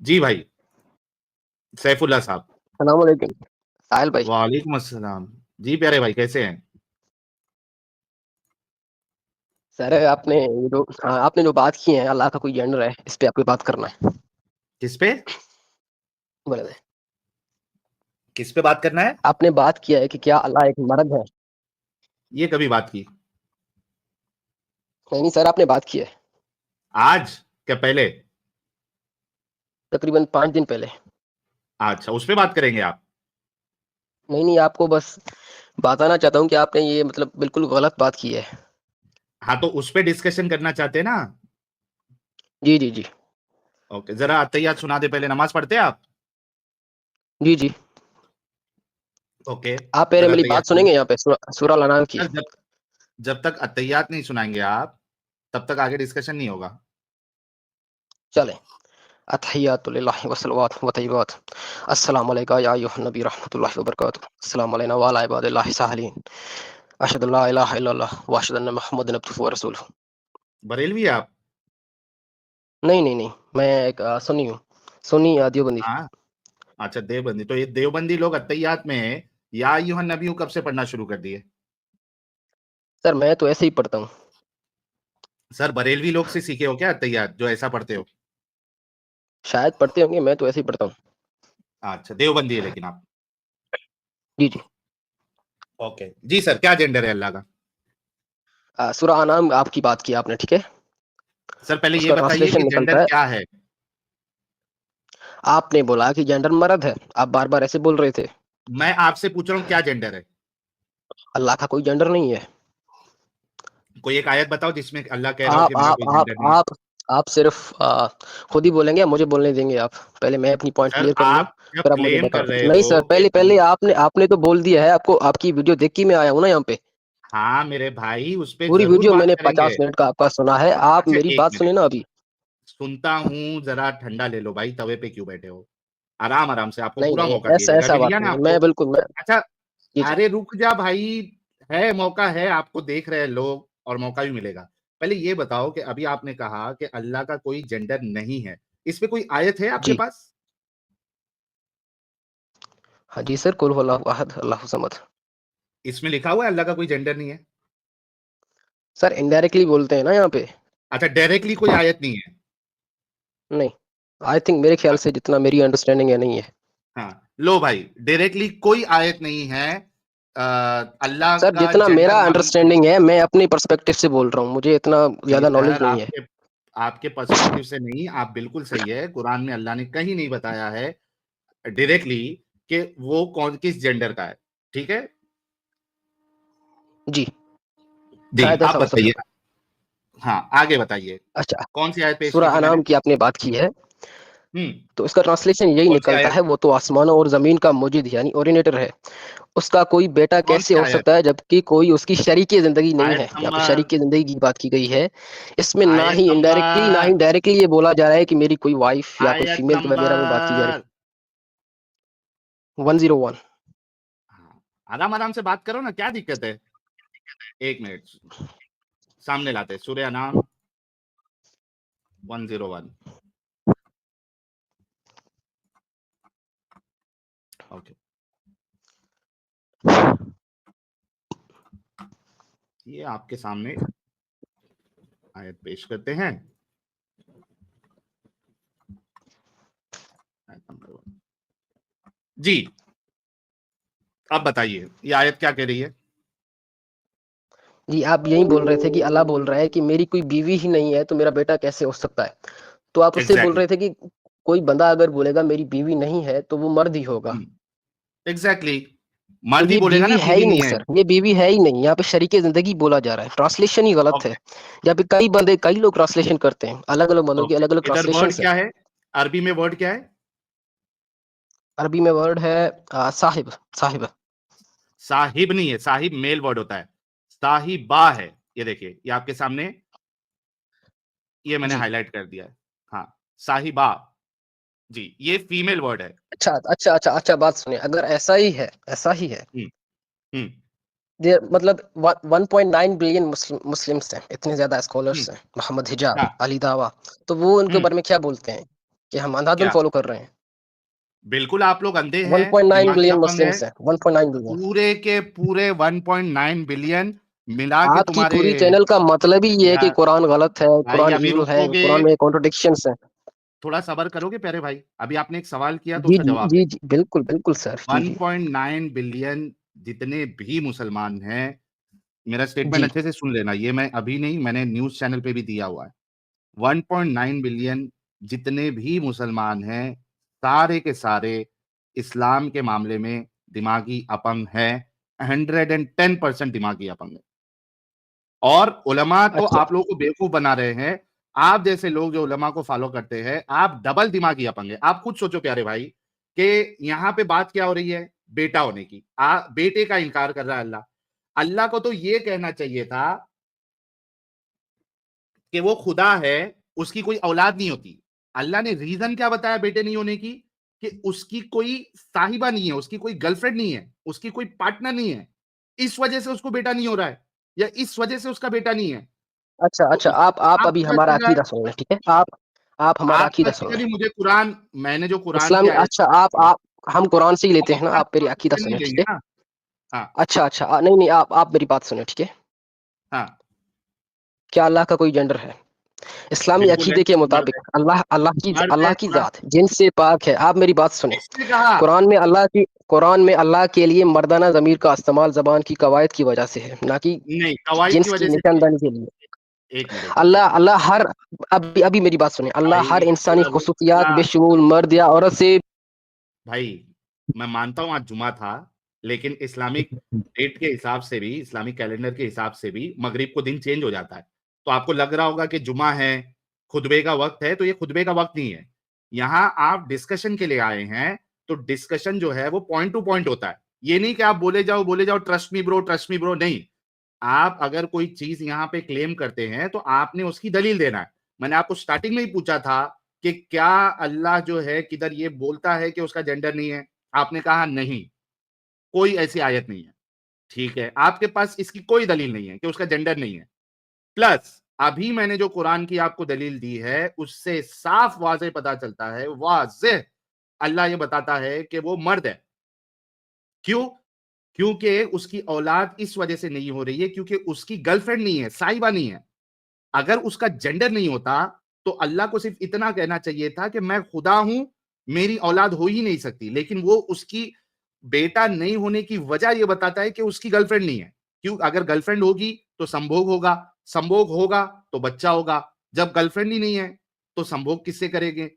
जी भाई, सैफुल्लाह साहब। अस्सलाम वालेकुम साहिल भाई। वालेकुम अस्सलाम। जी प्यारे भाई कैसे हैं? सर आपने जो बात की है अल्लाह का कोई जेंडर है, इस पे आपको बात करना है। किस पे? बोले थे। किस पे बात करना है? आपने बात किया है कि क्या अल्लाह एक मर्द है। ये कभी बात की? नहीं नहीं सर, आपने बात की है आज? क्या पहले? तकरीबन 5 दिन पहले। अच्छा, उस पे बात करेंगे आप? नहीं नहीं, आपको बस बताना चाहता हूँ कि आपने ये मतलब बिल्कुल गलत बात की है। हाँ, तो उस पे डिस्कशन करना चाहते हैं ना? जी जी जी। ओके, जरा अत्तहियात सुना दे पहले। नमाज पढ़ते हैं आप? जी जी। ओके, आप पहले जरा मेरी अत्तहियात बात सुना सुनेंगे दे। यहाँ पे सूरह अल अनाम की। सर, जब जब तक अत्तहियात नहीं सुनाएंगे आप, तब तक आगे डिस्कशन नहीं होगा। चले। अतहियातु लिल्लाहि वस्सलावातु व तय्यिबात। अस्सलामु अलैका या अय्युहन नबी रहमतुल्लाहि व बरकातुहू। अस्सलामु अलैना व अला इबादिल्लाहि सालिहीन। अशहदु अल्ला इलाहा इल्लल्लाह व अशहदु अन्ना मुहम्मदन अब्दुहु व रसूलुहु। बरेलवी है आप? नहीं नहीं नहीं, मैं एक सुन्नी हूँ। सुन्नी देवबंदी। हाँ। अच्छा, देवबंदी। तो ये देवबंदी लोग अत्तहियात में या अय्युहन नबी कब से पढ़ना शुरू कर दिए? सर मैं तो ऐसे ही पढ़ता हूँ। सर, बरेलवी लोग से सीखे हो क्या अत्तहियात, जो ऐसा पढ़ते हो? शायद पढ़ते होंगे, मैं तो ऐसे ही पढ़ता हूँ। अच्छा, देवबंदी है लेकिन आप। जी जी। ओके जी सर, क्या जेंडर है अल्लाह का? सूरह अनाम आपकी बात की आपने, ठीक है। सर, पहले ये उसका बताइए ट्रांसलेशन कि निकलता जेंडर है। क्या है? आपने बोला कि जेंडर मर्द है, आप बार बार ऐसे बोल रहे थे। मैं आपसे पूछ रहा हूँ क्या जेंडर है? अल्लाह का कोई जेंडर नहीं है। कोई एक आयत बताओ जिसमें अल्लाह कह रहा हो आप कि मेरा आप कोई आप जेंडर नहीं है। आप आप सिर्फ खुद ही बोलेंगे या मुझे बोलने देंगे आप? पहले मैं अपनी पॉइंट सर, क्लियर कर लूं, आप जब फिर आप मुझे क्लेम कर बताओ। रहे नहीं हो सर, कि पहले पहले आपने आपने तो बोल दिया है। आपको आपकी वीडियो देख के मैं आया हूँ ना यहाँ पे। हाँ मेरे भाई, उस पे पूरी जरूर वीडियो बात मैंने करेंगे। 50 मिनट का आपका सुना है। आप अच्छा, मेरी एक बात सुने मिनट। ना अभी। सुनता हूँ, जरा ठंडा ले लो भाई, तवे पे क्यों बैठे हो? आराम आराम से, आपको नहीं पूरा नहीं, मौका दिया ऐसा जाएगा। ऐसा अभी बात दिया ना नहीं है, आपको? मैं बिल्कुल मैं। अच्छा। जी जी। अरे रुक जा भाई। है, मौका है, आपको देख रहे हैं लोग और मौका भी मिलेगा। पहले ये बताओ कि अभी आपने कहा कि अल्लाह का कोई जेंडर नहीं है। इस पे कोई आयत है आपके जी पास? हाँ जी सर, कुल हुवल्लाहु अहद अल्लाहु समद। इसमें लिखा हुआ है अल्लाह का कोई जेंडर नहीं है? सर इनडायरेक्टली बोलते हैं ना यहाँ पे। अच्छा, डायरेक्टली कोई आयत नहीं है? नहीं, आई थिंक मेरे ख्याल अच्छा, से जितना मेरी अंडरस्टैंडिंग है नहीं है। हाँ लो भाई, डायरेक्टली कोई आयत नहीं है। अल्लाह सर का जितना मेरा जेंडर मालूम। अंडरस्टैंडिंग है, मैं अपनी पर्सपेक्टिव से बोल रहा हूँ, मुझे इतना नहीं ज्यादा नॉलेज सर, नहीं है। आपके आपके पर्सपेक्टिव से नहीं, आप बिल्कुल सही है। कुरान में अल्लाह ने कहीं नहीं बताया है डायरेक्टली कि वो कौन किस जेंडर का है। ठीक है। जी, जी, शायद आप ऐसा हो बताइए। सकता है। हाँ, आगे बताइए। अच्छा, कौन सी आयत पेश की सूरह थी मैंने? अनाम की आपने बात की है, हम्म। तो इसका ट्रांसलेशन यही कौन सी निकलता आयत? है, वो तो आसमानों और जमीन का मुजिद यानी ओरिजिनेटर है। उसका कोई बेटा कौन कैसे सी हो आयत? सकता है जबकि कोई उसकी शरीक जिंदगी नहीं आयत है। यहाँ पे नंबर। शरीक जिंदगी की बात की गई है। इसमें ना आयत ही इनडायरेक्टली ना नंबर। ही डायरेक्टली ये बोला जा रहा है कि मेरी कोई वाइफ या कोई आयत फीमेल वगैरह में बात की जा नंबर। रही है। 101। हाँ, आराम आराम से बात करो ना, क्या दिक्कत है? एक मिनट। सामने लाते हैं सूर्य नाम 101। ओके, ये आपके सामने आयत पेश करते हैं। आयत नंबर 1। जी, अब बताइए ये आयत क्या कह रही है? जी, आप यही बोल रहे थे कि अल्लाह बोल रहा है कि मेरी कोई बीवी ही नहीं है तो मेरा बेटा कैसे हो सकता है। तो आप उससे बोल एग्जैक्टली। रहे थे कि कोई बंदा अगर बोलेगा मेरी बीवी नहीं है तो वो मर्द ही होगा। एग्जैक्टली। तो मर्द ही ये बोलेगा बीवी ना, है बीवी ही नहीं नहीं है। सर, ये बीवी है ही नहीं। यहाँ पे शरीके जिंदगी बोला जा रहा है, ट्रांसलेशन ही गलत है। ओके। यहाँ पे कई लोग ट्रांसलेशन करते हैं, अलग अलग बंदों की ओके, अलग अलग इधर ट्रांसलेशन वर्ड है। क्या है? अरबी में वर्ड क्या है? अरबी में वर्ड है साहिब। साहिब। साहिब नहीं है, साहिब मेल वर्ड होता है। साहिबा है। ये देखिए, ये आपके सामने, ये मैंने जी। हाईलाइट कर दिया है। हाँ, साहिबा। जी, ये फीमेल वर्ड है। अच्छा अच्छा अच्छा अच्छा, बात सुनिए, अगर ऐसा ही है, ऐसा ही है, हम्म। हम्म। मतलब 1.9 बिलियन मुस्लिम्स हैं, इतने ज्यादा हम्म। स्कॉलर्स हैं, मोहम्मद हिजाब, हाँ। अली दावा, तो वो उनके हम्म। बारे में क्या बोलते हैं? कि हम अंधाधुन क्या? फॉलो कर रहे हैं। बिल्कुल आप लोग अंधे हैं, 1.9 दिमागी बिलियन अपंग है। मुस्लिम्स हैं, 1.9 बिलियन। पूरे के पूरे 1.9 बिलियन मिला के आपकी तुम्हारे पूरी चैनल का मतलब ही ये है कि यार कुरान गलत है, भाई कुरान अभी इविल है, रुकोगे, कुरान में कॉन्ट्रडिक्शंस है। थोड़ा सब्र करोगे प्यारे भाई? अभी आपने एक सवाल किया तो जी उसका जी जवाब जी दे। जी, बिल्कुल बिल्कुल सर, जी जी 1.9 बिलियन जितने भी मुसलमान हैं, मेरा स्टेटमेंट जी। अच्छे से सुन लेना, ये मैं अभी नहीं, मैंने न्यूज़ चैनल पे भी दिया हुआ है। 1.9 बिलियन जितने भी मुसलमान हैं, सारे के सारे इस्लाम के मामले में दिमागी अपंग हैं, 110% दिमागी अपंग है। और उलमा तो अच्छा आप लोगों को बेवकूफ बना रहे हैं। आप जैसे लोग जो उलमा को फॉलो करते हैं, आप डबल दिमागी अपंग है। आप खुद सोचो प्यारे भाई कि यहाँ पे बात क्या हो रही है? बेटा होने की। बेटे का इनकार कर रहा है अल्लाह। अल्लाह को तो ये कहना चाहिए था कि वो खुदा है, उसकी कोई औलाद नहीं होती। अल्लाह ने रीजन क्या बताया बेटे नहीं होने की? कि उसकी कोई साहिबा नहीं है, उसकी कोई गर्लफ्रेंड नहीं है, उसकी कोई पार्टनर नहीं है। इस वजह से उसको बेटा नहीं हो रहा है, या इस वजह से उसका बेटा नहीं है। अच्छा तो अच्छा, आप आप अभी पता हमारा चल रहा है, अकीदा सुन लें, ठीक है। आप हमारा आपका अकीदा सुन अकीदा लें। नहीं, मुझे कुरान, मैंने जो कुरान की इस्लामी, आयत, अच्छा आप हम कुरान से ही लेते हम हैं ना, अपना आप मेरी अकीदा नहीं सुने, ठीक लेंगे है। ना। हाँ अच्छा अच्छा, नहीं नहीं, आप मेरी बात सुने, ठीक है। हाँ, क्या अल्लाह का कोई जेंडर है? इस्लामी बिल्कुल है। अकीदे के मर्द मुताबिक है, अल्लाह मर्द है अल्लाह की कुरान। जात जिन्स से पाक है। आप मेरी बात सुने। किसने कहा? कुरान में अल्लाह के लिए मर्दाना ज़मीर का इस्तेमाल ज़बान की कवायद की वजह से है, ना कि नहीं, कवायद की जिन्स वजह की से नहीं है। निशानदानी के लिए। एक मिनट। अल्लाह अल्लाह हर अभी अभी मेरी बात सुने। अल्लाह भाई हर इंसानी वो खुसूसियात अल्लाह, बेशमूल मर्द या औरत से। भाई मैं मानता हूं आज जुमा था, लेकिन इस्लामिक डेट के हिसाब से भी, इस्लामिक कैलेंडर के हिसाब से भी मगरिब को दिन चेंज हो जाता है। तो आपको लग रहा होगा कि जुमा है, खुतबे का वक्त है, तो ये खुतबे का वक्त नहीं है। यहां आप डिस्कशन के लिए आए हैं, तो डिस्कशन जो है वो पॉइंट टू पॉइंट होता है। ये नहीं कि आप बोले जाओ ट्रस्ट मी ब्रो, नहीं। आप अगर कोई चीज यहाँ पे क्लेम करते हैं तो आपने उसकी दलील देना है। मैंने आपको स्टार्टिंग में ही पूछा था कि क्या अल्लाह जो है किधर ये बोलता है कि उसका जेंडर नहीं है? आपने कहा नहीं, कोई ऐसी आयत नहीं है। ठीक है, आपके पास इसकी कोई दलील नहीं है कि उसका जेंडर नहीं है। प्लस अभी मैंने जो कुरान की आपको दलील दी है, उससे साफ वाज़ेह पता चलता है, वाज़ेह अल्लाह ये बताता है कि वो मर्द है। क्यों? क्योंकि उसकी औलाद इस वजह से नहीं हो रही है क्योंकि उसकी गर्लफ्रेंड नहीं है, साहिबा नहीं है। अगर उसका जेंडर नहीं होता, तो अल्लाह को सिर्फ इतना कहना चाहिए था कि मैं खुदा हूं, मेरी औलाद हो ही नहीं सकती। लेकिन वो उसकी बेटा नहीं होने की वजह ये बताता है कि उसकी गर्लफ्रेंड नहीं है। क्यों? अगर गर्लफ्रेंड होगी तो संभोग होगा, संभोग होगा तो बच्चा होगा। जब गर्लफ्रेंड ही नहीं है, तो संभोग किससे करेंगे?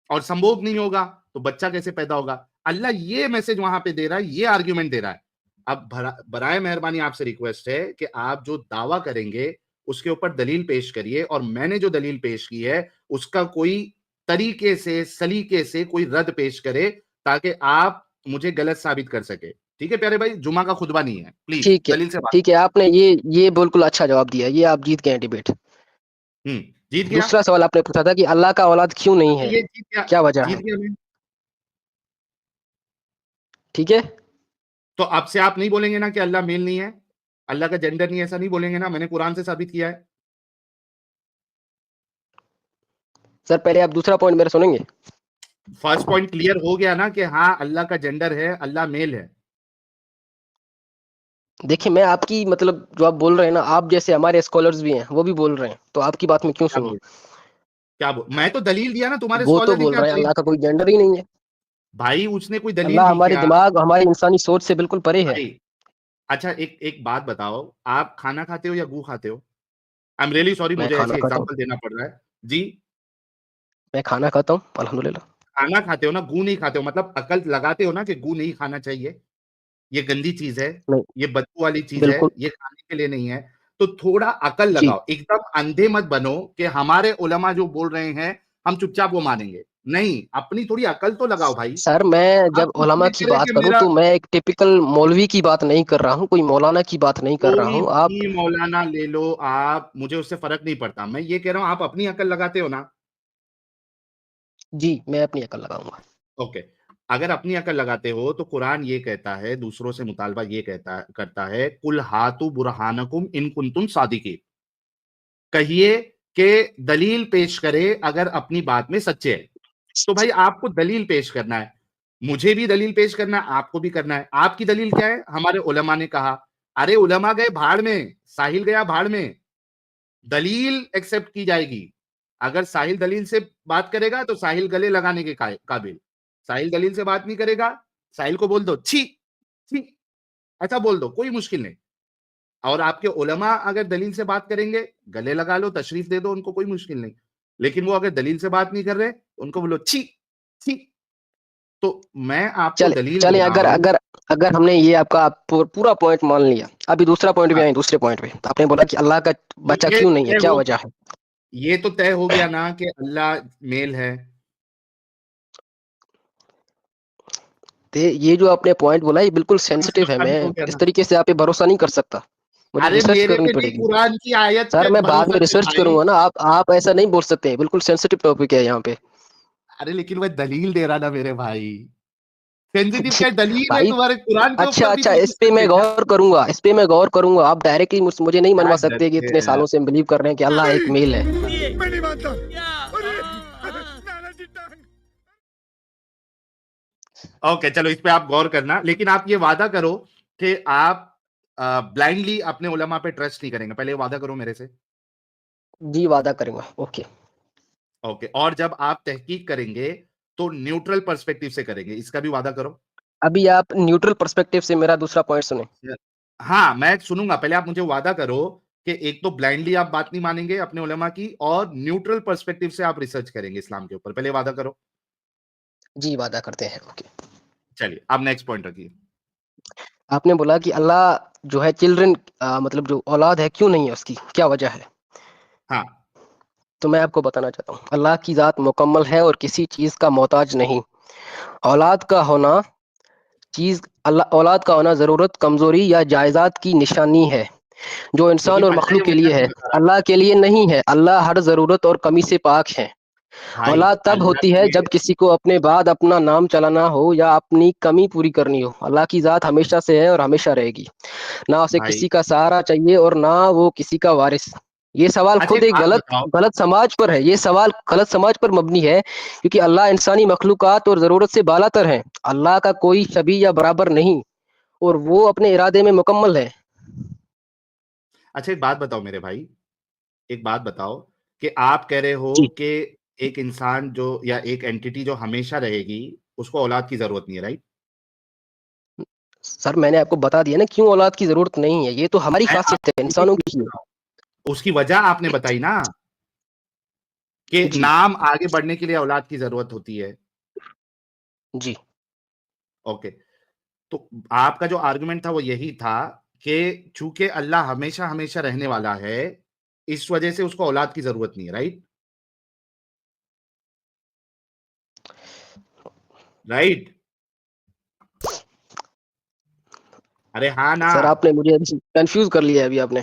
और संभोग नहीं होगा तो बच्चा कैसे पैदा होगा? अल्लाह ये मैसेज वहां पे दे रहा है, ये आर्ग्यूमेंट दे रहा है। अब बराए मेहरबानी आपसे रिक्वेस्ट है कि आप जो दावा करेंगे उसके ऊपर दलील पेश करिए, और मैंने जो दलील पेश की है उसका कोई तरीके से, सलीके से कोई रद्द पेश करे, ताकि आप मुझे गलत साबित कर सके। ठीक है प्यारे भाई, जुमा का खुतबा नहीं है, प्लीज ठीक है दलील से बात। ठीक है, आपने ये बिल्कुल अच्छा जवाब दिया, ये आप जीत गए हैं डिबेट। जीत गया। दूसरा सवाल आपने पूछा था कि अल्लाह का औलाद क्यों नहीं है, ये जीत गया, क्या वजह जीत है? गया मैं। ठीक है तो अब से आप नहीं बोलेंगे ना कि अल्लाह मेल नहीं है, अल्लाह का जेंडर नहीं है, ऐसा नहीं बोलेंगे ना? मैंने कुरान से साबित किया है। सर, पहले आप दूसरा पॉइंट मेरा सुनेंगे। फर्स्ट पॉइंट क्लियर हो गया ना कि हाँ अल्लाह का जेंडर है, अल्लाह मेल है। देखिए, मैं आपकी मतलब जो आप बोल रहे हैं ना, आप जैसे हमारे स्कॉलर्स भी हैं वो भी बोल रहे हैं, तो आपकी बात में क्यों क्या सुनूं? बोल क्या बोल मैं तो दलील दिया ना, तुम्हारे वो तो स्कॉलर ने बोल क्या रहे हैं दलील? अल्लाह का कोई जेंडर ही नहीं है। भाई उसने कोई दलील अल्लाह दी हमारे क्या? दिमाग, हमारी इंसानी सोच से बिल्कुल परे है। भाई अच्छा, एक एक बात बताओ, आप खाना खाते हो या गू खाते हो? आई एम रियली सॉरी, मैं मुझे खाना ऐसे खाता हूँ। एग्जांपल देना पड़ रहा है जी। मैं खाना खाता हूँ, अल्हम्दुलिल्लाह। खाना खाते हो ना, गू नहीं खाते हो, मतलब अकल लगाते हो ना कि गू नहीं खाना चाहिए, ये गंदी चीज है, नहीं, ये बदबू वाली चीज है, बिल्कुल। ये खाने के लिए नहीं है। तो थोड़ा अकल जी। लगाओ, एकदम अंधे मत बनो कि हमारे उलमा जो बोल रहे हैं हम चुपचाप वो मानेंगे। नहीं, अपनी थोड़ी अकल तो लगाओ भाई। सर, मैं आप जब कुछ उलमा ये की करे बात कि करूँ मेरा तो मैं एक टिपिकल मौलवी की बात नहीं कर रहा हूँ, कोई मौलाना की बात नहीं कर रहा कोई हूँ। आप भी मौलाना ले लो आप, मुझे उससे फर्क नहीं पड़ता। मैं ये कह रहा हूं आप अपनी अकल लगाते हो ना। जी, मैं अपनी अकल लगाऊंगा। ओके, अगर अपनी अकल लगाते हो तो कुरान ये कहता है, दूसरों से मुतालबा ये करता है, कुल हातु बुरहानकुम इन कुंतुम सादिकीन। कहिए कि दलील पेश करे अगर अपनी बात में सच्चे है। तो भाई आपको दलील पेश करना है, मुझे भी दलील पेश करना है, आपको भी करना है। आपकी दलील क्या है? हमारे उलमा ने कहा। अरे उलमा गए भाड़ में, साहिल गया भाड़ में, दलील एक्सेप्ट की जाएगी। अगर साहिल दलील से बात करेगा तो साहिल गले लगाने के काबिल। साहिल दलील से बात नहीं करेगा, साहिल को बोल दो छी छी, ऐसा बोल दो, कोई मुश्किल नहीं। और आपके उलमा अगर दलील से बात करेंगे, गले लगा लो, तशरीफ दे दो, उनको कोई मुश्किल नहीं। लेकिन वो अगर दलील से बात नहीं कर रहे, उनको बोलो छी छी। तो मैं आपको चले दलील दे चले, रहा अगर हूं। अगर अगर हमने ये आपका पूरा पॉइंट मान लिया, अभी दूसरा पॉइंट भी हाँ, आए, दूसरे पॉइंट पे तो आपने बोला कि अल्लाह का तो बच्चा क्यों नहीं है, क्या वजह है? ये तो तय हो गया ना कि अल्लाह मेल है। तो ये जो आपने पॉइंट बोला, ये बिल्कुल हाँ, सेंसिटिव है। मैं साबित हो गया इस ना। तरीके से आप पे भरोसा नहीं कर सकता, मुझे अरे रिसर्च मेरे करनी पे नहीं, पड़ेगी। कुरान की आयत सर पे मैं बाद भरोसा में है रिसर्च भाई। करूंगा ना, आप ऐसा नहीं बोल सकते, बिल्कुल सेंसिटिव टॉपिक है यहाँ पे। अरे लेकिन मैं दलील दे रहा ना मेरे भाई, सेंसिटिव क्या दलील है भाई तुम्हारे कुरान के अच्छा ऊपर भी अच्छा, इस कोशिश पे कर मैं देखना। गौर करूंगा, इस पे मैं गौर करूंगा। आप डायरेक्टली मुझे नहीं क्या मनवा सकते कि डरते इतने हैं। सालों से हम बिलीव कर रहे हैं कि अल्लाह एक मेल है। मैं नहीं मानता। अरे नाना जी टांग। ओके चलो, इस पे आप गौर करना, लेकिन आप ये वादा करो कि आप ब्लाइंडली अपने उलमा पे ट्रस्ट नहीं करेंगे। पहले वादा करो मेरे से। जी वादा करूंगा, ओके। ओके, और जब आप तहकीक करेंगे तो न्यूट्रल पर्सपेक्टिव से करेंगे, इसका भी वादा करो। अभी आप न्यूट्रल पर्सपेक्टिव से मेरा दूसरा पॉइंट सुने। हाँ, मैं सुनूंगा, पहले आप मुझे वादा करो कि एक तो ब्लाइंडली आप बात नहीं मानेंगे अपने उलमा की, और न्यूट्रल पर्सपेक्टिव से आप रिसर्च करेंगे इस्लाम के ऊपर। पहले वादा करो। जी वादा करते हैं, ओके। चलिए, आप नेक्स्ट पॉइंट रखिए। आपने बोला कि अल्लाह जो है चिल्ड्रन, मतलब जो औलाद है क्यों नहीं है, उसकी क्या वजह है? हाँ, तो मैं आपको बताना चाहता हूँ, अल्लाह की ज़ात मुकम्मल है और किसी चीज़ का मोहताज नहीं। औलाद का होना अल्लाह औलाद का होना ज़रूरत, कमज़ोरी या जायज़ात की निशानी है, जो इंसान लेकिन और वजह ये मखलूक के वजह लिए नहीं है, बता रहा। अल्लाह के लिए नहीं है। अल्लाह हर ज़रूरत और कमी से पाक है। भाई औलाद तब अल्लाह होती के है लिए। जब किसी को अपने बाद अपना नाम चलाना हो या अपनी कमी पूरी करनी हो। अल्लाह की ज़ात हमेशा से है और हमेशा रहेगी। ना उसे भाई किसी का सहारा चाहिए और ना वो किसी का वारिस। ये सवाल अच्छा, खुद एक एक बात गलत बताओ। गलत समाज पर है, ये सवाल गलत समाज पर मबनी है, क्योंकि अल्लाह इंसानी मखलूक़ात और ज़रूरत से बालातर है। अल्लाह का कोई शबीह या बराबर नहीं और वो अपने इरादे में मुकम्मल है। अच्छा, एक बात बताओ मेरे भाई, एक बात बताओ कि आप कह रहे हो जी कि एक इंसान जो, या एक एंटिटी जो हमेशा रहेगी, उसको औलाद की जरूरत नहीं है, राइट? सर, मैंने आपको बता दिया ना क्यों औलाद की ज़रूरत नहीं है, ये तो हमारी मैं खासियत है, आपसे यही इंसानों पूछ की है। रहा हूं, उसकी वजह आपने बताई ना, कि जी नाम आगे बढ़ने के लिए औलाद की जरूरत होती है। जी ओके, तो आपका जो आर्गुमेंट था वो यही था कि चूंकि अल्लाह हमेशा हमेशा रहने वाला है, इस वजह से उसको औलाद की जरूरत नहीं है, राइट? राइट? अरे हाँ ना। सर, आपने मुझे कंफ्यूज कर लिया है अभी आपने।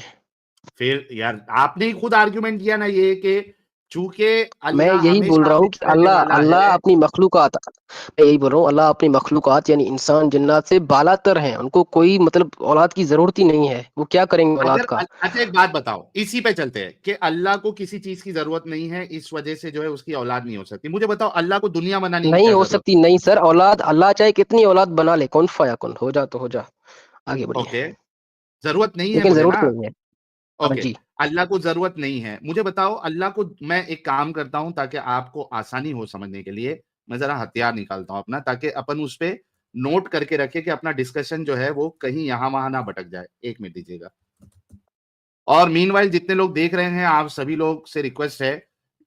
फिर यार आपने ही खुद आर्गुमेंट किया ना ये, कि चूंकि मैं अल्लाह यही बोल हमेशा रहा हूँ कि हमेशा रहने अल्लाह वाला अल्लाह है। अपनी मखलूक़ात, मैं यही बोल रहा हूँ, अल्लाह अपनी मखलूक़ात यानी इंसान जिन्नात से बालातर हैं, उनको कोई मतलब औलाद की ज़रूरत ही नहीं है। वो क्या करेंगे औलाद का? अच्छा, एक बात बताओ, इसी पे चलते हैं कि अल्लाह को किसी चीज की जरूरत नहीं है, इस वजह से जो है उसकी औलाद नहीं हो सकती। मुझे बताओ, अल्लाह को दुनिया बनाने की नहीं क्या हो जरूरत? सकती, नहीं सर। औलाद अल्लाह चाहे कितनी औलाद बना ले, कौन फया कौन हो जा तो हो जा, आगे बढ़िए। ओके, जरूरत नहीं है लेकिन मुझे ज़रूरत ना। नहीं है। हाँ ओके, जी। अल्लाह को जरूरत नहीं है, मुझे बताओ अल्लाह को। मैं एक काम करता हूं ताकि आपको आसानी हो समझने के लिए, मैं जरा हथियार निकालता हूं अपना, ताकि अपन उस पे नोट करके रखे कि अपना डिस्कशन जो है वो कहीं यहां वहां ना भटक जाए। एक मिनट दीजिएगा। और मीनवाइल जितने लोग देख रहे हैं, आप सभी लोग से रिक्वेस्ट है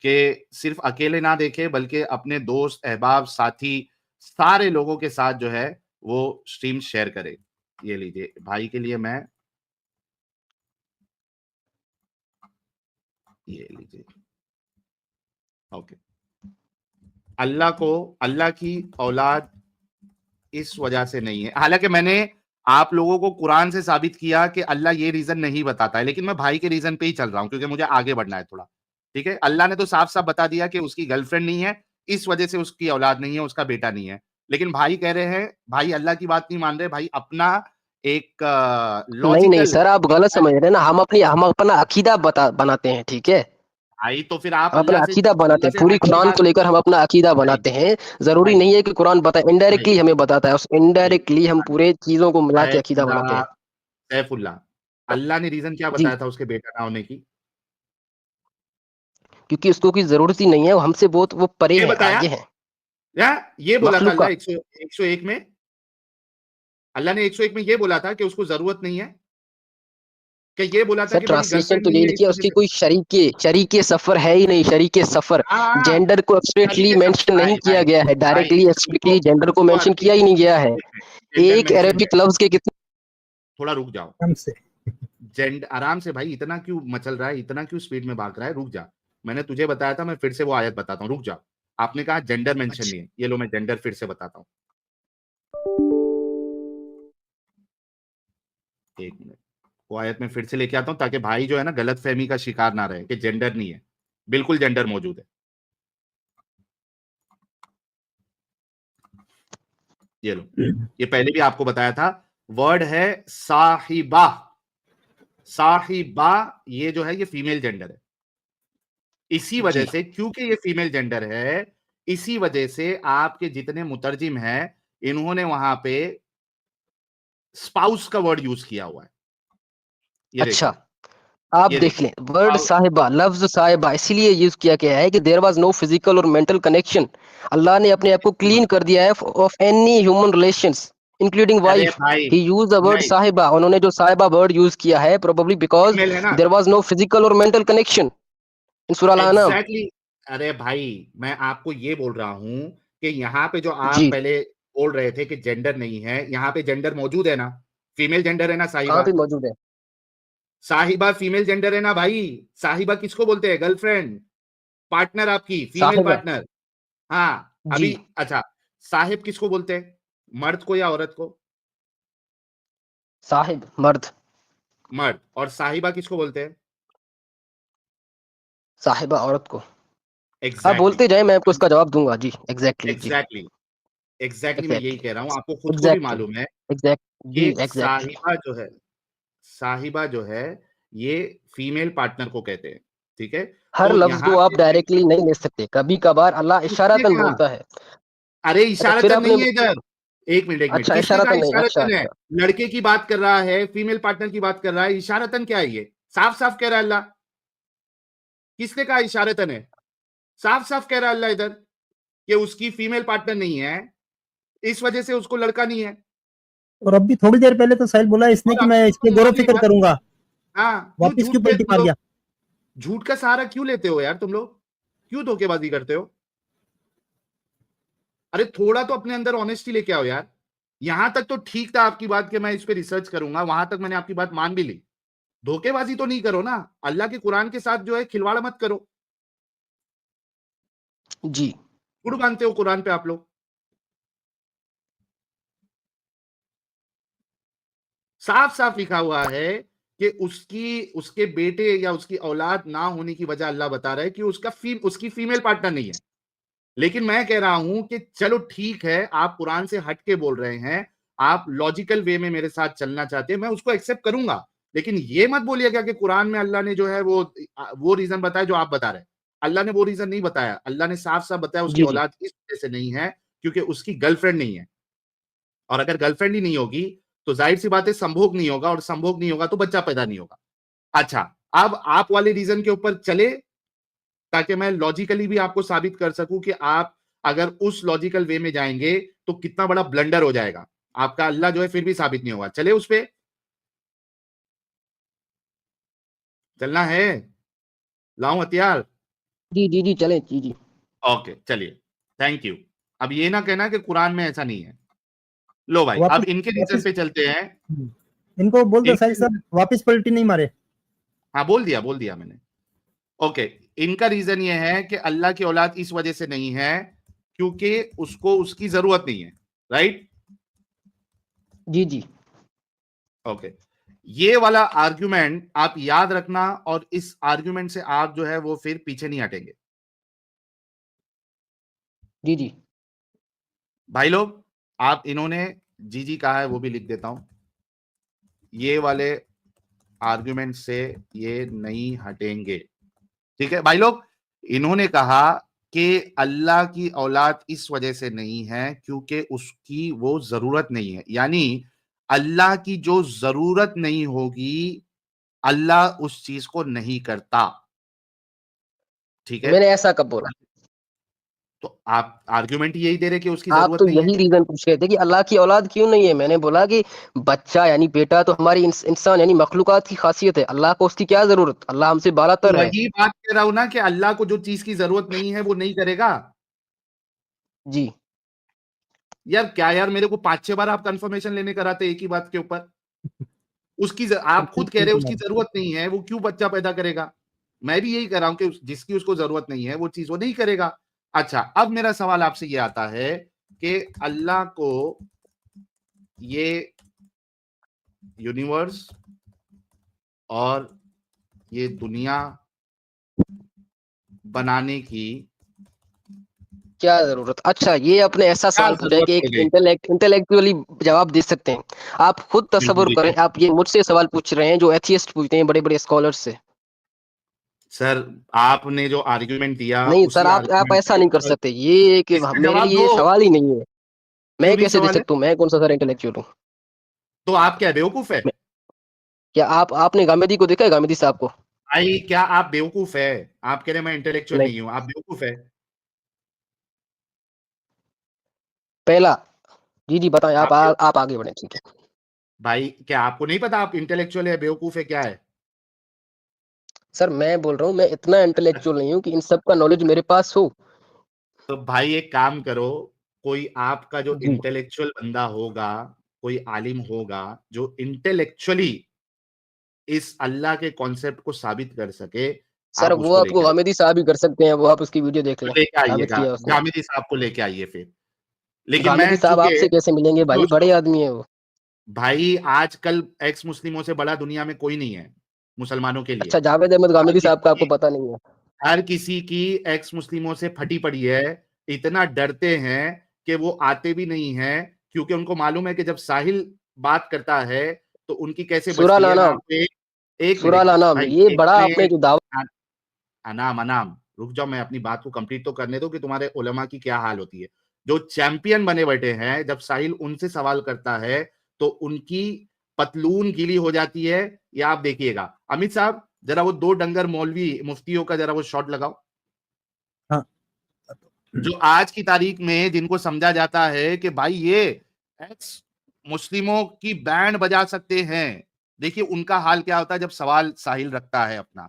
कि सिर्फ अकेले ना देखें, बल्कि अपने दोस्त, अहबाब, साथी, सारे लोगों के साथ जो है वो स्ट्रीम शेयर करें। ये लीजिए भाई के लिए, मैं ये लीजिए। ओके, अल्लाह की औलाद इस वजह से नहीं है। हालांकि मैंने आप लोगों को कुरान से साबित किया कि अल्लाह ये रीजन नहीं बताता है, लेकिन मैं भाई के रीजन पे ही चल रहा हूं क्योंकि मुझे आगे बढ़ना है थोड़ा। ठीक है, अल्लाह ने तो साफ साफ बता दिया कि उसकी गर्लफ्रेंड नहीं है, इस वजह से उसकी औलाद नहीं है, उसका बेटा नहीं है। लेकिन भाई कह रहे हैं, भाई अल्लाह की बात नहीं मान रहे, भाई अपना एक नहीं नहीं लॉजिकल। सर, आप गलत समझ रहे हैं ना। हम अपना अकीदा बनाते हैं, ठीक है? भाई तो फिर आप हम अपना अल्लाह से अकीदा बनाते हैं, पूरी हट के कुरान बात को लेकर हम अपना अकीदा भाई बनाते हैं। जरूरी भाई नहीं है कि कुरान बताए, भाई इनडायरेक्टली हमें बताता है, उस भाई इनडायरेक्टली हम पूरे चीजों को मिला के अकीदा बनाते सैफुल्लाह हैं। सैफुल्लाह अल्लाह ने रीजन क्या जी, बताया था उसके बेटा ना होने की? क्योंकि उसको कोई जरूरत ही नहीं है, वो हमसे बहुत वो परे ये है, बताया आगे है या ये बोला था मखलूक अल्लाह का। 101 में? अल्लाह ने 101 में ये बोला था कि उसको जरूरत नहीं है? क्या ये बोला था सर कि मेरी ट्रांसलेशन गर्लफ्रेंड तो नहीं यही है इस लिखी है, वजह उसकी से? कोई शरीके शरीके सफर है ही नहीं, शरीके सफर। हाँ, जेंडर को एक्सप्लिसिटली तरीके सब मेंशन नहीं भाई किया भाई गया है, भाई डायरेक्टली उसको एक्सप्लिसिटली जेंडर को उसको मेंशन किया ही नहीं गया है। एक मिनट, जेंडर एक मेंशन है। अरेबिक लफ्ज के कितने। थोड़ा रुक जाओ। हमसे जेंड आराम से भाई, इतना क्यों मचल रहा है, इतना क्यों स्पीड में भाग रहा है? रुक जा। मैंने तुझे बताया था, मैं फिर से वो आयत बताता हूँ, रुक जा। आपने कहा जेंडर मेंशन अच्छा, नहीं है, ये लो मैं जेंडर फिर से बताता हूँ। एक मिनट, वो आयत में फिर से लेके आता हूँ ताकि भाई जो है ना गलत फहमी का शिकार ना रहे कि जेंडर नहीं है। बिल्कुल जेंडर मौजूद है। ये लो, ये पहले भी आपको बताया था। वर्ड है साहिबा। साहिबा ये जो है ये फीमेल जेंडर है। इसी वजह जी से, क्योंकि ये फीमेल जेंडर है, इसी वजह से आपके जितने मुतरजिम हैं इन्होंने वहां पे स्पाउस का वर्ड यूज किया हुआ है। ये अच्छा, देखिए, आप ये देख देखिए लें वर्ड स्पाउस। साहिबा, लफ्ज साहिबा इसीलिए यूज किया गया है कि देयर वाज नो फिजिकल और मेंटल कनेक्शन। अल्लाह ने अपने आप को क्लीन कर दिया है of any human relations including अरे वाइफ। भाई, ही यूज द वर्ड नहीं, साहिबा, उन्होंने जो साहिबा वर्ड यूज किया है प्रोबेबली बिकॉज फीमेल है ना? देयर वाज नो फिजिकल और मेंटल कनेक्शन इन सूरह अल-अनाम। एग्जैक्टली अरे भाई, मैं आपको ये बोल रहा हूं कि यहाँ पे जो आप जी, पहले बोल रहे थे कि जेंडर नहीं है, यहाँ पे जेंडर मौजूद है ना? फीमेल जेंडर है ना कहाँ साहिबा? पे मौजूद है? साहिबा फीमेल जेंडर है ना भाई? साहिबा किसको बोलते हैं? गर्लफ्रेंड, पार्टनर, आपकी फीमेल साहिबा, पार्टनर। हाँ, जी, अभी अच्छा, साहिब किसको बोलते हैं? मर्द को या औरत को? साहिब मर्द, मर्द। और साहिबा किसको बोलते हैं? साहिबा औरत को। आप एग्जैक्टली बोलते जाए, मैं आपको इसका जवाब दूंगा। जी, एग्जैक्टली, जी, एग्जैक्टली एग्जैक्टली मैं यही एग्जैक्टली, कह रहा हूं, आपको खुद को भी एग्जैक्टली, मालूम है एग्जैक्ट, जी, कि एग्जैक्टली। साहिबा जो है ये फीमेल पार्टनर को कहते हैं। ठीक है? हर तो लफ्ज यहाँ को आप पे डायरेक्टली नहीं ले सकते, कभी कभार अल्लाह किसने इशारतन कहा? बोलता है। अरे अच्छा, फिर इशारतन आपने, नहीं है इधर। एक मिनट, अच्छा किसने कहा इशारतन नहीं, अच्छा इशारतन है? अच्छा। लड़के की बात कर रहा है, फीमेल पार्टनर की बात कर रहा है, इशारतन क्या है? ये साफ साफ कह रहा है अल्लाह। किसने कहा इशारतन है? साफ साफ कह रहा है अल्लाह इधर कि उसकी फीमेल पार्टनर नहीं है, इस वजह से उसको लड़का नहीं है। और अभी थोड़ी देर पहले तो साहिल बोला इसने और कि मैं अभी इस पे तो गौर मान फिक्र लिया। करूंगा, हाँ, क्यों वापस झूठ क्यों पे पलटी तुम मार लोग गया? झूठ का सहारा क्यों लेते हो यार तुम लोग? क्यों धोखेबाजी करते हो? अरे थोड़ा तो अपने अंदर ऑनेस्टी लेके आओ यार। यहां तक तो ठीक था आपकी बात कि मैं इस पे रिसर्च करूंगा, वहां तक मैंने आपकी बात मान भी ली। धोखेबाजी तो नहीं करो ना, अल्लाह के कुरान के साथ जो है खिलवाड़ मत करो। जी, गुड़ बांधते हो कुरान पे आप लोग। साफ साफ लिखा हुआ है कि उसके बेटे या उसकी औलाद ना होने की वजह अल्लाह बता रहा है कि उसकी फीमेल पार्टनर नहीं है। लेकिन मैं कह रहा हूं कि चलो ठीक है, आप कुरान से हट के बोल रहे हैं, आप लॉजिकल वे में मेरे साथ चलना चाहते हैं, मैं उसको एक्सेप्ट करूंगा। लेकिन ये मत बोलिएगा कि कुरान में अल्लाह ने जो है वो रीजन बताया जो आप बता रहे हैं। अल्लाह ने वो रीजन नहीं बताया। अल्लाह ने साफ साफ बताया उसकी जी, जी, औलाद इस वजह से नहीं है क्योंकि उसकी गर्लफ्रेंड नहीं है। और अगर गर्लफ्रेंड ही नहीं होगी तो जाहिर सी बात है संभोग नहीं होगा, और संभोग नहीं होगा तो बच्चा पैदा नहीं होगा। अच्छा, अब आप वाले रीजन के ऊपर चले ताकि मैं लॉजिकली भी आपको साबित कर सकूं कि आप अगर उस लॉजिकल वे में जाएंगे तो कितना बड़ा ब्लंडर हो जाएगा आपका। अल्लाह जो है फिर भी साबित नहीं होगा। चले उस पे चलना है? लाऊं हथियार? जी, जी, जी, चलें, जी, जी। ओके चलिए, थैंक यू। अब ये ना कहना कि कुरान में ऐसा नहीं है। लो भाई, अब वापस इनके रीजन वापस पे चलते हैं। इनको बोल दो साहिल इनके साहब वापस पलटी नहीं मारे। हाँ, बोल दिया मैंने। ओके, इनका रीजन ये है कि अल्लाह की औलाद इस वजह से नहीं है क्योंकि उसको उसकी जरूरत नहीं है। राइट? जी, जी, ओके, ये वाला आर्ग्यूमेंट आप याद रखना, और इस आर्ग्यूमेंट से आप जो है वो फिर पीछे नहीं हटेंगे। जी, जी, भाई लोग, आप इन्होंने जी जी कहा है वो भी लिख देता हूं। ये वाले आर्ग्यूमेंट से ये नहीं हटेंगे। ठीक है भाई लोग, इन्होंने कहा कि अल्लाह की औलाद इस वजह से नहीं है क्योंकि उसकी वो जरूरत नहीं है, यानी अल्लाह की जो जरूरत नहीं होगी अल्लाह उस चीज को नहीं करता। ठीक है, मैंने ऐसा कब बोला? तो आप आर्ग्यूमेंट यही दे रहे कि उसकी आप जरूरत तो नहीं है। यही रीजन पूछ रहे थे कि अल्लाह की औलाद क्यों नहीं है। मैंने बोला कि बच्चा यानी बेटा तो हमारी इंसान यानी मखलूकात की खासियत है, अल्लाह को उसकी क्या जरूरत, अल्लाह हमसे बालातर है। वही बात कह रहा हूं ना कि अल्लाह को जो चीज की जरूरत नहीं है वो नहीं करेगा। जी यार क्या यार, मेरे को 5-6 बार आप कंफर्मेशन लेने कराते एक ही बात के ऊपर। आप खुद कह रहे हो उसकी जरूरत नहीं है, वो क्यों बच्चा पैदा करेगा। मैं भी यही कह रहा हूं कि जिसकी उसको जरूरत नहीं है वो चीज वो नहीं करेगा। अच्छा, अब मेरा सवाल आपसे ये आता है कि अल्लाह को ये यूनिवर्स और ये दुनिया बनाने की क्या जरूरत? अच्छा, ये अपने ऐसा क्या सवाल पूछा है जरूरत कि हो एक गई। इंटेलेक्चुअली जवाब दे सकते हैं। आप खुद बिल्कुल तसव्वुर करें, दीजिए। आप ये मुझसे सवाल पूछ रहे हैं जो एथियस्ट पूछते हैं बड़े बड़े स्कॉलर से। सर, आपने जो आर्ग्यूमेंट दिया नहीं सर, उसी आप आर्ग्यूमेंट ऐसा के नहीं कर ऊपर सकते, ये कि इसका मेरे जवाब लिए दो। ये सवाल ही नहीं है। क्यों मैं नहीं कैसे दे सवाल है? सकता हूँ? मैं कौन सा सर इंटेलेक्चुअल हूँ? तो आप क्या बेवकूफ है? क्या आपने गामेदी को देखा है, गामेदी साहब को? भाई क्या आप बेवकूफ है? आप कह रहे मैं इंटेलेक्चुअल नहीं। नहीं हूं, आप बेवकूफ है। पहला, जी जी बताएं, आप आप आगे बढ़े, ठीक है। भाई क्या आपको नहीं पता आप इंटेलेक्चुअल है बेवकूफ है क्या है? सर मैं बोल रहा हूँ, मैं इतना इंटेलेक्चुअल नहीं हूँ कि इन सब का नॉलेज मेरे पास हो। तो भाई एक काम करो, कोई आपका जो जी इंटेलेक्चुअल बंदा होगा, कोई आलिम होगा जो इंटेलेक्चुअली इस अल्लाह के कॉन्सेप्ट को साबित कर सके, सर, आप वो उसको आपको लेके आइए। गामेदी साहब ही कर सकते हैं, वो आप उसकी वीडियो देख तो लें, लेके साबित आइएगा, किया उसने। गामिदी साहब को लेके आइए फिर। लेकिन मैं गामेदी साहब चूंकि आपसे कैसे मिलेंगे भाई, सुनो बड़े सुनो, आदमी है वो। भाई आजकल एक्स मुस्लिमों से बड़ा दुनिया में कोई नहीं है मुसलमानों के लिए। अच्छा, जावेद अहमद हर गामेदी किसी साहब का आपको की पता नहीं है? हर किसी की एक्स मुस्लिमों से फटी पड़ी है। इतना डरते हैं कि वो आते भी नहीं है, क्योंकि उनको मालूम है कि जब साहिल बात करता है तो उनकी कैसे बचती है। सुराला मैं नाम, आपको एक मिनट सुराला नाम, भाई, ये एक बड़ा आपने मिनट। जो दावा। अनाम अनाम, रुक जाओ, मैं अपनी बात को कंप्लीट तो करने दो कि तुम्हारे उलमा की क्या हाल होती है। जो चैंपियन बने बैठे हैं, जब साहिल उनसे सवाल करता है तो उनकी पतलून गीली हो जाती है। या आप देखिएगा, अमित साहब जरा वो 2 डंगर मौलवी मुफ्तियों का जरा वो शॉट लगाओ, हाँ। जो आज की तारीख में जिनको समझा जाता है कि भाई ये एक्स मुस्लिमों की बैंड बजा सकते हैं। देखिए उनका हाल क्या होता है जब सवाल साहिल रखता है अपना,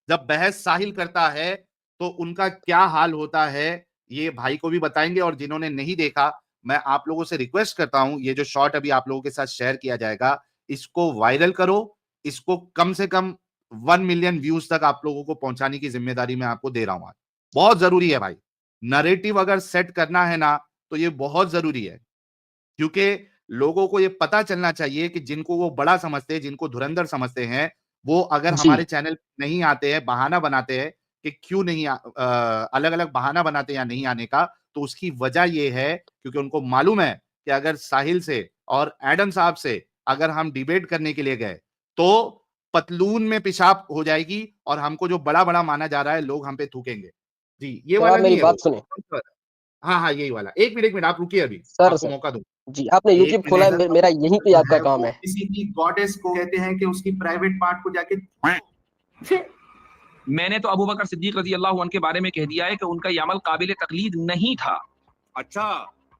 जब बहस साहिल करता है तो उनका क्या हाल होता है, ये भाई को भी बताएंगे। और जिन्होंने नहीं देखा, मैं आप लोगों से रिक्वेस्ट करता हूं, ये जो शॉट अभी आप लोगों के साथ शेयर किया जाएगा, इसको वायरल करो। इसको कम से कम 1 मिलियन व्यूज तक आप लोगों को पहुंचाने की जिम्मेदारी मैं आपको दे रहा हूं आज। बहुत जरूरी है भाई, नरेटिव अगर सेट करना है ना तो ये बहुत जरूरी है। क्योंकि लोगों को ये पता चलना चाहिए कि जिनको वो बड़ा समझते हैं, जिनको धुरंधर समझते हैं, वो अगर जी हमारे चैनल नहीं आते हैं, बहाना बनाते हैं कि क्यों नहीं अलग अलग बहाना बनाते हैं या नहीं आने का, तो उसकी वजह ये है क्योंकि उनको मालूम है कि अगर साहिल से और एडम साहब से अगर हम डिबेट करने के लिए गए तो पतलून में पेशाब हो जाएगी और हमको जो बड़ा बड़ा माना जा रहा है लोग हम पे थूकेंगे। जी ये सर, आप वाला मेरी नहीं है बात वो। सुने। हाँ हाँ यही वाला। एक मिनट आप रुकिए, अभी सर आपको सर मौका दूं। जी, आपने एक यूट्यूब खोला मिनट। है, मेरा यहीं पे जो आपका है काम वो है। किसी की गॉडेस को कहते हैं कि उसकी प्राइवेट पार्ट को जाके मैंने तो अबू बकर सिद्दीक रजी अल्लाह अन्हु के बारे में कह दिया है कि उनका ये अमल काबिल तकलीद नहीं था। अच्छा,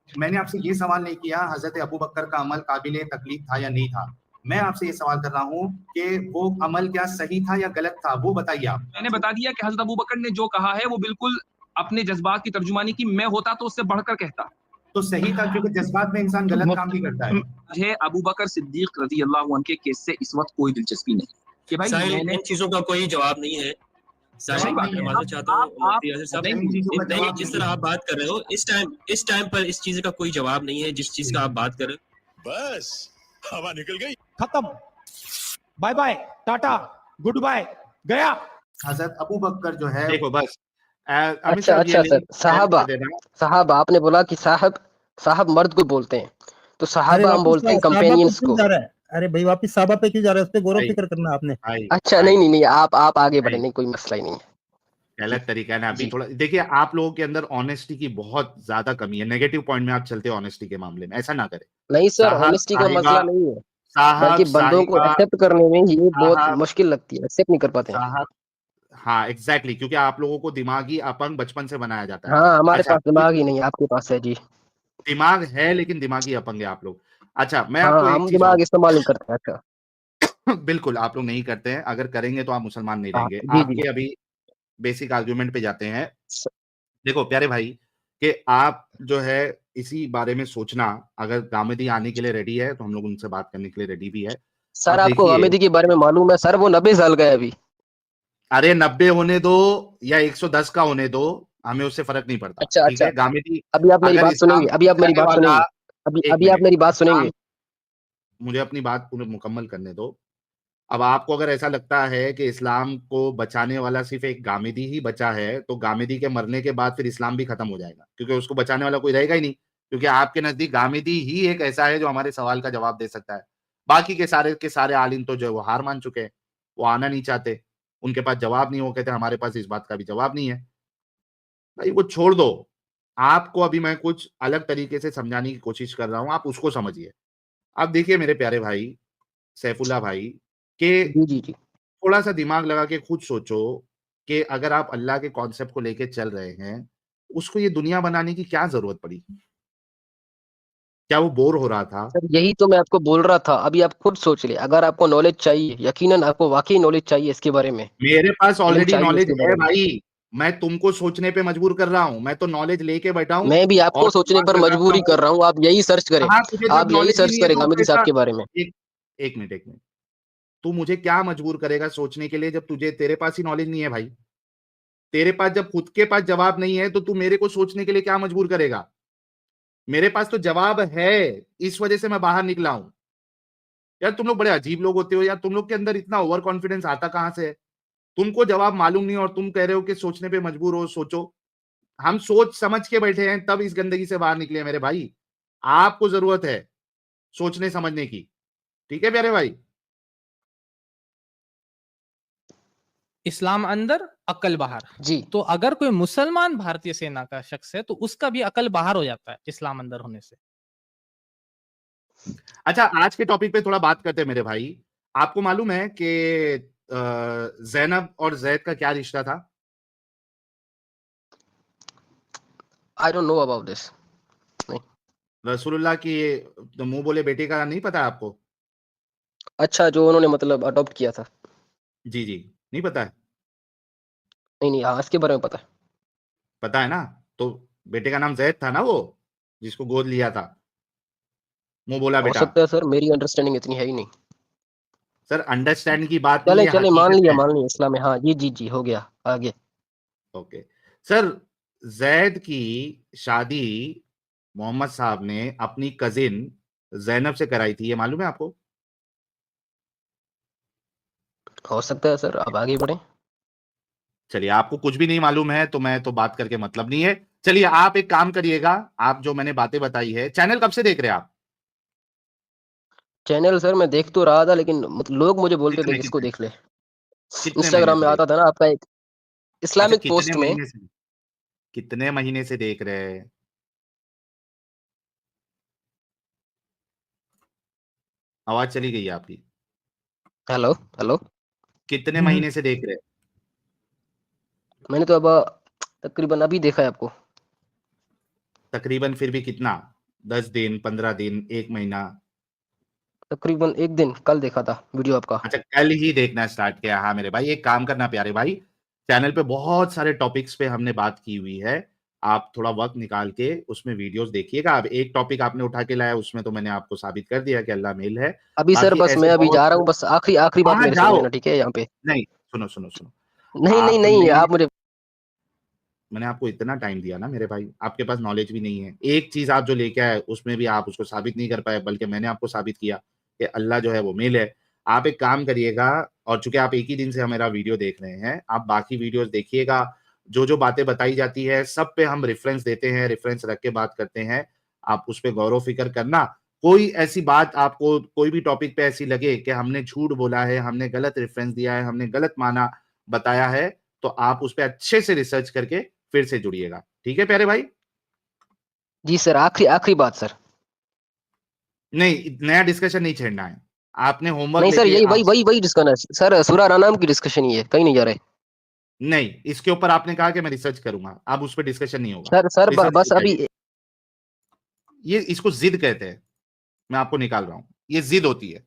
मैंने आपसे ये सवाल नहीं किया हजरत अबू बकर का अमल काबिल तकलीफ था या नहीं था। मैं आपसे ये सवाल कर रहा हूँ कि वो अमल क्या सही था या गलत था, वो बताइए आप। मैंने बता दिया कि हजरत अबू बकर ने जो कहा है वो बिल्कुल अपने जज्बात की तर्जुमानी की, मैं होता तो उससे बढ़कर कहता। तो सही था, क्योंकि जज्बात में इंसान गलत काम भी करता है। मुझे अबू बकर सिद्दीक रजी अल्लाह अन्हु के केस से इस वक्त कोई दिलचस्पी नहीं कि भाई साहिल, मैंने इन चीजों का कोई जवाब नहीं है। साहिल, सही बात मैं है। माजरत चाहता हूँ मुफ्ती यासिर साहब, नहीं, जिस तरह आप बात कर रहे हो इस टाइम पर इस चीज का कोई जवाब नहीं है जिस चीज का आप बात कर रहे हो। बस हवा निकल गई, खत्म, bye bye, tata, goodbye, गया। हजरत अबू बकर जो है देखो बस अमित अच्छा साहब ये अच्छा सर, लिंक शेयर साहबा, कर देना। साहब आपने बोला कि साहब, साहब मर्द को बोलते हैं, तो अरे साहबा हम वापस बोलते हैं साहबा पे कंपेनियंस क्यों को। जा रहा है? अरे भाई वापस साहबा पे क्यों जा रहा है? उस पे गौरव भाई फिक्र करना आपने। भाई अच्छा भाई नहीं नहीं नहीं, आप आगे बढ़े, भाई नहीं कोई मसला ही नहीं है। गलत तरीका है ना। अभी जी थोड़ा देखिए, आप लोगों के अंदर ऑनेस्टी की बहुत ज्यादा कमी है, नेगेटिव पॉइंट में आप चलते हो ऑनेस्टी के मामले में, ऐसा ना करें। नहीं सर, साहब ऑनेस्टी का साहिबा, मसला नहीं है, साहब बल्कि बंदों को साहिबा, एक्सेप्ट करने में ये बहुत साहब मुश्किल लगती है, एक्सेप्ट नहीं कर पाते हैं। साहब, हाँ एग्जैक्टली, क्योंकि आप लोगों को दिमागी अपंग बचपन से बनाया जाता है। हाँ, हमारे अच्छा, पास दिमाग ही नहीं है, आपके पास है जी। दिमाग है लेकिन दिमागी अपंग है आप लोग। अच्छा, मैं आपको हाँ, एक हम चीज और दिमाग इस्तेमाल नहीं करते। अच्छा, बिल्कुल आप लोग नहीं करते हैं, अगर करेंगे तो आप मुसलमान नहीं हाँ रहेंगे। जी जी। आपके अभी बेसिक आर्ग्यूमेंट पे जाते हैं। स- देखो प्यारे भाई, कि आप जो है इसी बारे में सोचना, अगर गामेदी आने के लिए रेडी है तो हम लोग उनसे बात करने के लिए रेडी भी है। सर आप आपको देखिए, हामिदी के बारे में मालूम है? सर वो 90 साल का है अभी। अरे 90 होने दो या 110 का होने दो, हमें उससे फर्क नहीं पड़ता, अच्छा ठीक अच्छा, है। गामेदी अभी आप मेरी अगर बात इस्लाम सुनेंगे, अभी आप मेरी बचाने बात वाला, सुनेंगे, अभी एक अभी आप मिनट, मेरी बात इस्लाम, सुनेंगे। मुझे अपनी बात पूरी मुकम्मल करने दो। अब आपको अगर ऐसा लगता है कि इस्लाम को बचाने वाला सिर्फ एक गामेदी ही बचा है, तो गामेदी के मरने के बाद फिर इस्लाम भी खत्म हो जाएगा, क्योंकि उसको बचाने वाला कोई रहेगा ही नहीं। क्योंकि आपके नजदीक गामेदी ही एक ऐसा है जो हमारे सवाल का जवाब दे सकता है। बाकी के सारे आलिम तो जो है वो हार मान चुके हैं, वो आना नहीं चाहते, उनके पास जवाब नहीं, वो कहते हैं हमारे पास इस बात का भी जवाब नहीं है। भाई वो छोड़ दो, आपको अभी मैं कुछ अलग तरीके से समझाने की कोशिश कर रहा हूं, आप उसको समझिए। आप देखिए मेरे प्यारे भाई सैफुल्ला भाई, कि जी जी जी। थोड़ा सा दिमाग लगा के खुद सोचो कि अगर आप अल्लाह के कॉन्सेप्ट को लेके चल रहे हैं, उसको ये दुनिया बनाने की क्या जरूरत पड़ी? क्या वो बोर हो रहा था? सर यही तो मैं आपको बोल रहा था, अभी आप खुद सोच ले, अगर आपको नॉलेज चाहिए, यकीनन आपको वाकई नॉलेज चाहिए इसके बारे में, मेरे पास इल्म ऑलरेडी चाहिए नॉलेज इसके है बारे में। भाई, मैं तुमको सोचने पे मजबूर कर रहा हूं, मैं तो नॉलेज लेके बैठा हूं मैं भी आपको और सोचने दिमाग पर लगाता मजबूरी हूं। कर रहा हूँ, आप यही सर्च करें, कहाँ तुझे जब आप यही नॉलेज ही सर्च नहीं है करें तो हामिदी साहब कैसा? के बारे में। एक एक मिनट, तू मुझे क्या मजबूर करेगा सोचने के लिए, जब तुझे तेरे पास ही नॉलेज नहीं है भाई? तेरे पास जब खुद के पास जवाब नहीं है तो तू मेरे को सोचने के लिए क्या मजबूर करेगा? मेरे पास तो जवाब है, इस वजह से मैं बाहर निकला हूं। यार तुम लोग बड़े अजीब लोग होते हो यार, तुम लोग के अंदर इतना ओवर कॉन्फिडेंस आता कहां से है? तुमको जवाब मालूम नहीं और तुम कह रहे हो कि सोचने पे मजबूर हो, सोचो। हम सोच समझ के बैठे हैं तब इस गंदगी से बाहर निकले हैं मेरे भाई। आपको जरूरत है सोचने समझने की, ठीक है प्यारे भाई? इस्लाम अंदर अकल बाहर। जी तो अगर कोई मुसलमान भारतीय सेना का शख्स है तो उसका भी अकल बाहर हो जाता है इस्लाम अंदर होने से। अच्छा, आज के टॉपिक पे थोड़ा बात करते हैं मेरे भाई। आपको मालूम है कि जैनब और जैद का क्या रिश्ता था? I don't know about this. नहीं। रसूलुल्लाह की तो मुंह बोले बेटे का नहीं पता है आपको? अच्छा, जो उन्होंने मतलब अडॉप्ट किया था। जी जी, नहीं पता है? नहीं नहीं, हाँ इसके बारे में पता है। पता है ना? तो बेटे का नाम जैद था ना, वो जिसको गोद लिया था, मुंह बोला हो बेटा। सकता है सर, मेरी अंडरस्टैंडिंग इतनी है ही नहीं। सर अंडरस्टैंड की बात नहीं चले है, चले, हकीकत है। मान लिया इस्लाम में, हाँ जी जी जी, हो गया आगे। ओके सर, जैद की शादी मोहम्मद साहब ने अपनी कजिन जैनब से कराई थी, ये मालूम है आपको? हो सकता है सर, अब आगे बढ़े। चलिए, आपको कुछ भी नहीं मालूम है तो मैं तो बात करके मतलब नहीं है। चलिए आप एक काम करिएगा, आप जो मैंने बातें बताई है, चैनल कब से देख रहे हैं आप? चैनल सर मैं देख तो रहा था, लेकिन मतलब लोग मुझे बोलते थे कितने कि इसको कितने देख ले। कितने महीने इंस्टाग्राम से में देख? आता था ना आपका एक अच्छा, इस्लामिक कितने पोस्ट में। महीने से, कितने महीने से देख रहे हैं? आवाज चली गई है आपकी। Hello hello. कितने महीने से देख रहे हैं? मैंने तो अब तकरीबन अभी देखा है आपको। तकरीबन फिर भी कितना? 10 दिन, 15 दिन, 1 महीना? तकरीबन एक दिन, कल देखा था वीडियो आपका। अच्छा, कल ही देखना स्टार्ट किया। हाँ मेरे भाई, एक काम करना प्यारे भाई, चैनल पे बहुत सारे टॉपिक्स पे हमने बात की हुई है, आप थोड़ा वक्त निकाल के उसमें वीडियोस देखिएगा। अब एक टॉपिक आपने उठा के लाया, उसमें तो मैंने आपको साबित कर दिया कि अल्लाह मेल है। अभी सर बाकी बस ऐसे मैं अभी बहुत जा रहा हूँ, बस आखिरी आखिरी बात वहां मेरे सुन जाओ। लेना, ठीक है यहाँ पे। नहीं, सुनो सुनो सुनो, नहीं नहीं नहीं, आपने, आप मुझे। मैंने आपको इतना टाइम दिया ना मेरे भाई, आपके पास नॉलेज भी नहीं है। एक चीज आप जो लेके आए उसमें भी आप उसको साबित नहीं कर पाए, बल्कि मैंने आपको साबित किया कि अल्लाह जो है वो मेल है। आप एक काम करिएगा, और चूंकि आप एक ही दिन से हमारा वीडियो देख रहे हैं, आप बाकी वीडियोस देखिएगा। जो जो बातें बताई जाती है सब पे हम रेफरेंस देते हैं, रेफरेंस रख के बात करते हैं। आप उस पर गौर फिक्र करना। कोई ऐसी बात आपको कोई भी टॉपिक पे ऐसी लगे कि हमने झूठ बोला है, हमने गलत रेफरेंस दिया है, हमने गलत माना बताया है, तो तो आप उस पर अच्छे से रिसर्च करके फिर से जुड़िएगा। ठीक है प्यारे भाई? जी सर, आखिरी बात सर। नहीं, नया डिस्कशन नहीं छेड़ना है। आपने होमवर्क नहीं सर, लेके यही वही डिस्कशन है सर, सूरह नाम की डिस्कशन ही है, कहीं नहीं जा रहे। नहीं, इसके ऊपर आपने कहा कि मैं रिसर्च करूंगा, अब उस पर डिस्कशन नहीं होगा। सर रिसर्च बस हो अभी जाएगी। ये इसको जिद कहते हैं, मैं आपको निकाल रहा हूं, ये जिद होती है।